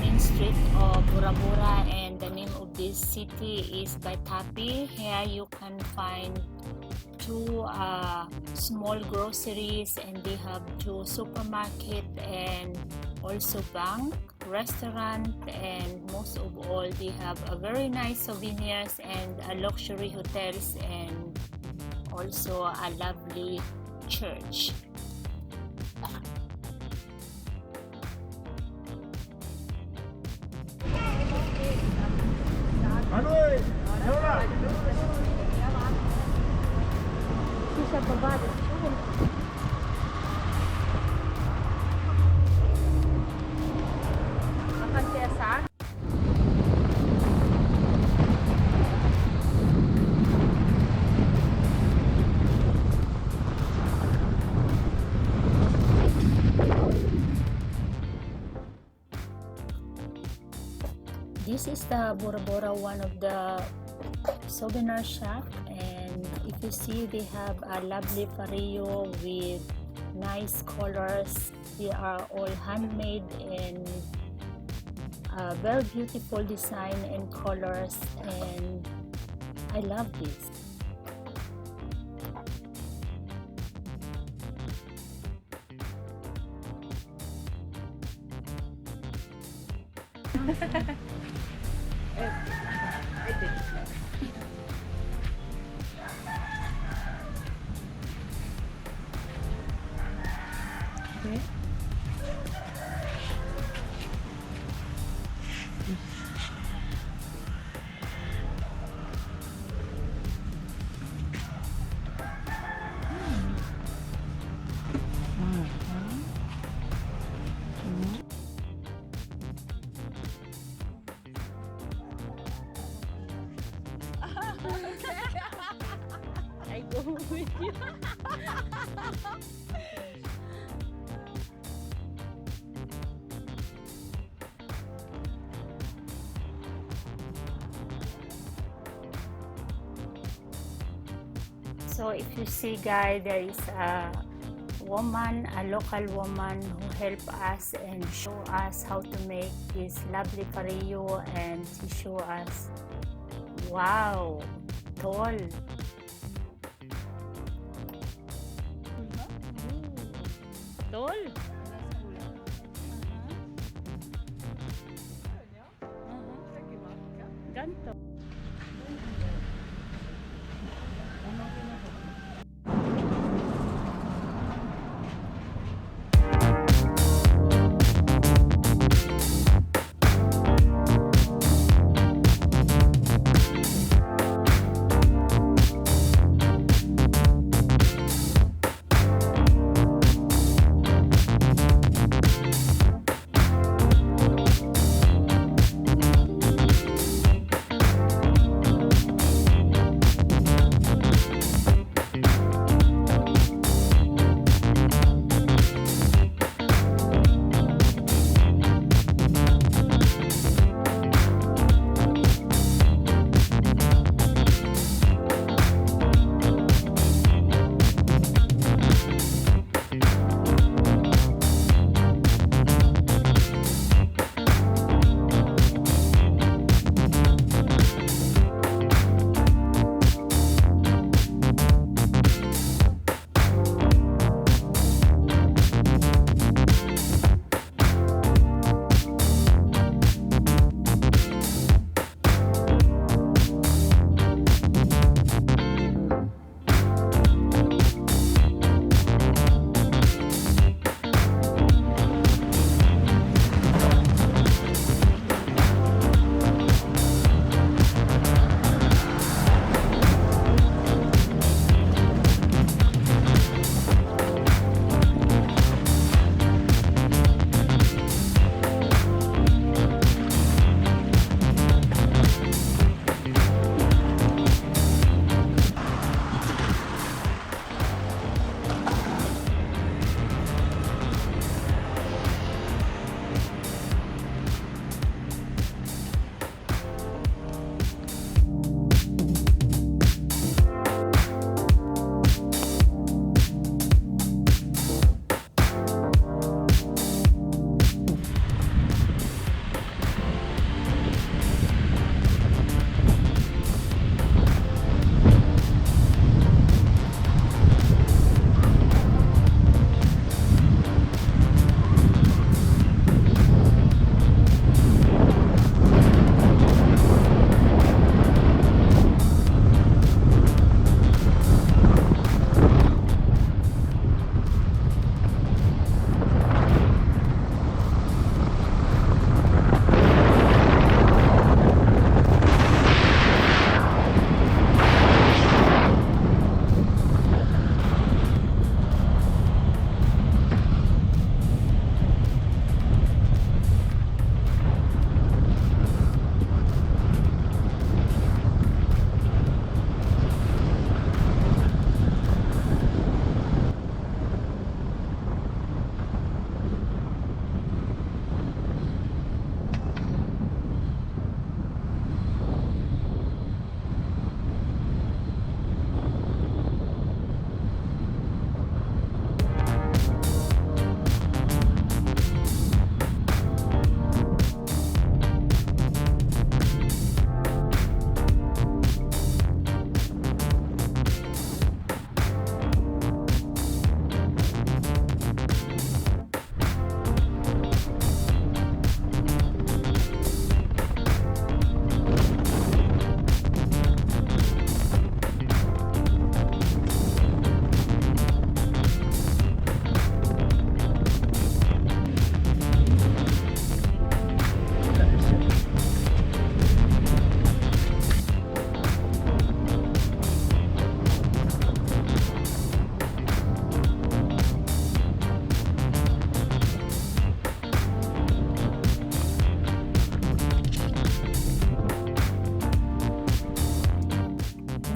main street of Bora Bora, and the name of this city is Vaitape. Here you can find two small groceries, and they have two supermarket and also bank, restaurant, and most of all they have a very nice souvenirs and a luxury hotels, and also a lovely church. This is the Bora Bora, one of the souvenir shop, and if you see, they have a lovely parillo with nice colors. They are all handmade and very beautiful design and colors, and I love this. I did. Okay. I go with you. So if you see, guys, there is a woman, a local woman who helped us and show us how to make this lovely parillo, and she show us, wow, tall. Tall. Ganto.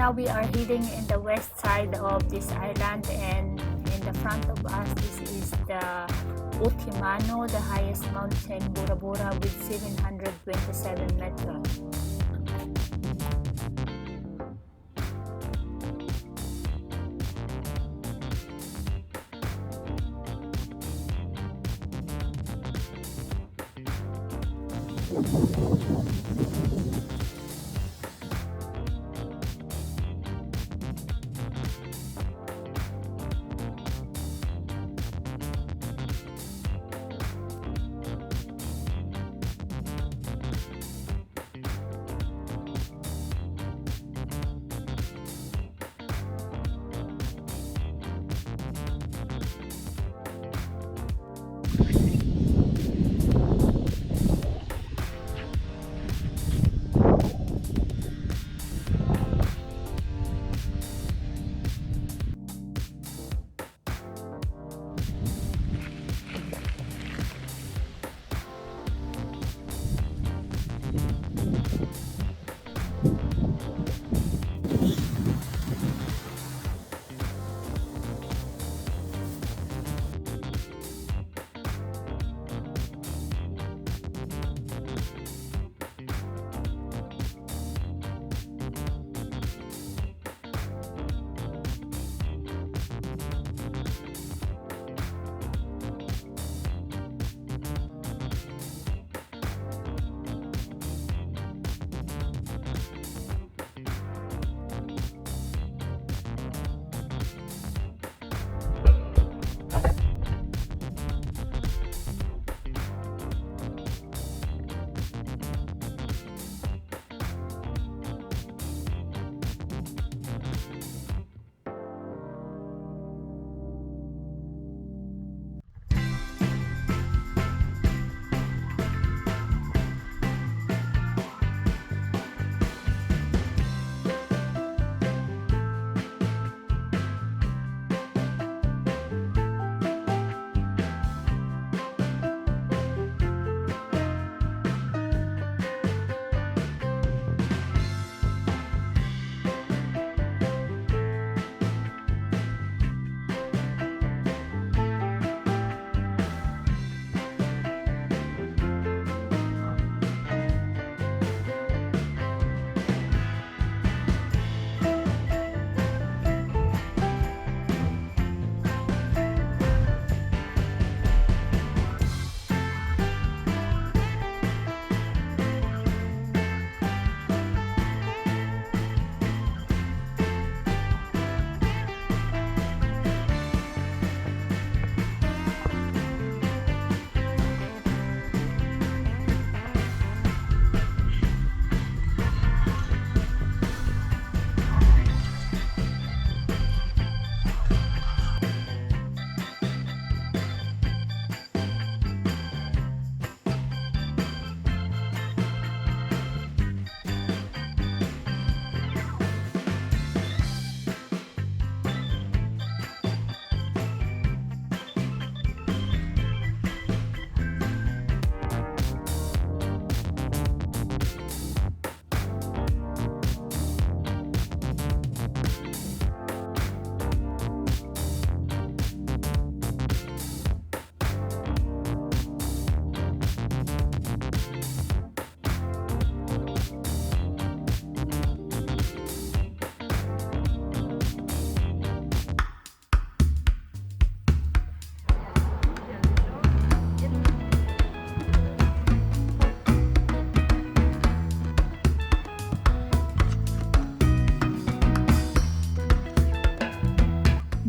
now we are heading in the west side of this island, and in the front of us this is the Ultimano, the highest mountain, Bora Bora, with 727 meters.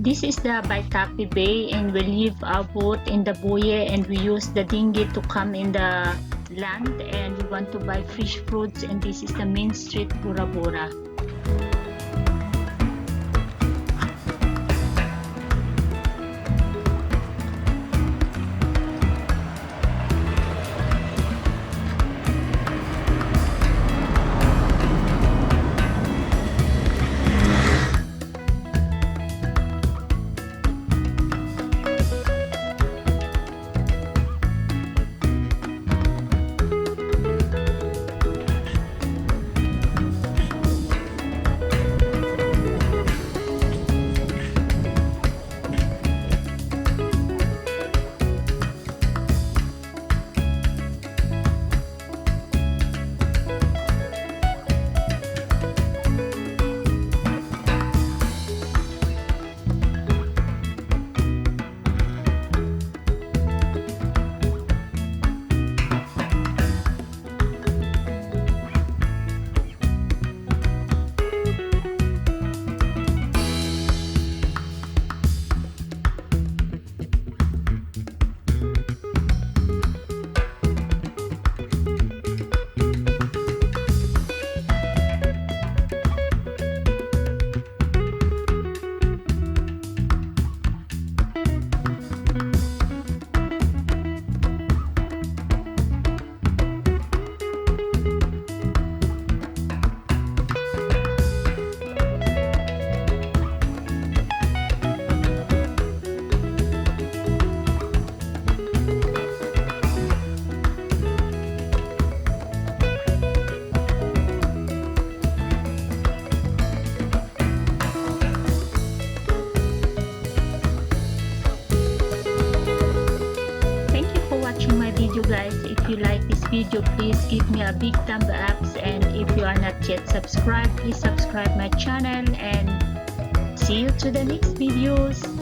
This is the Vaitape Bay, and we leave our boat in the buoy and we use the dinghy to come in the land, and we want to buy fish fruits, and this is the main street, Bora Bora. video, please give me a big thumb up, and if you are not yet subscribed, please subscribe my channel, and see you to the next videos.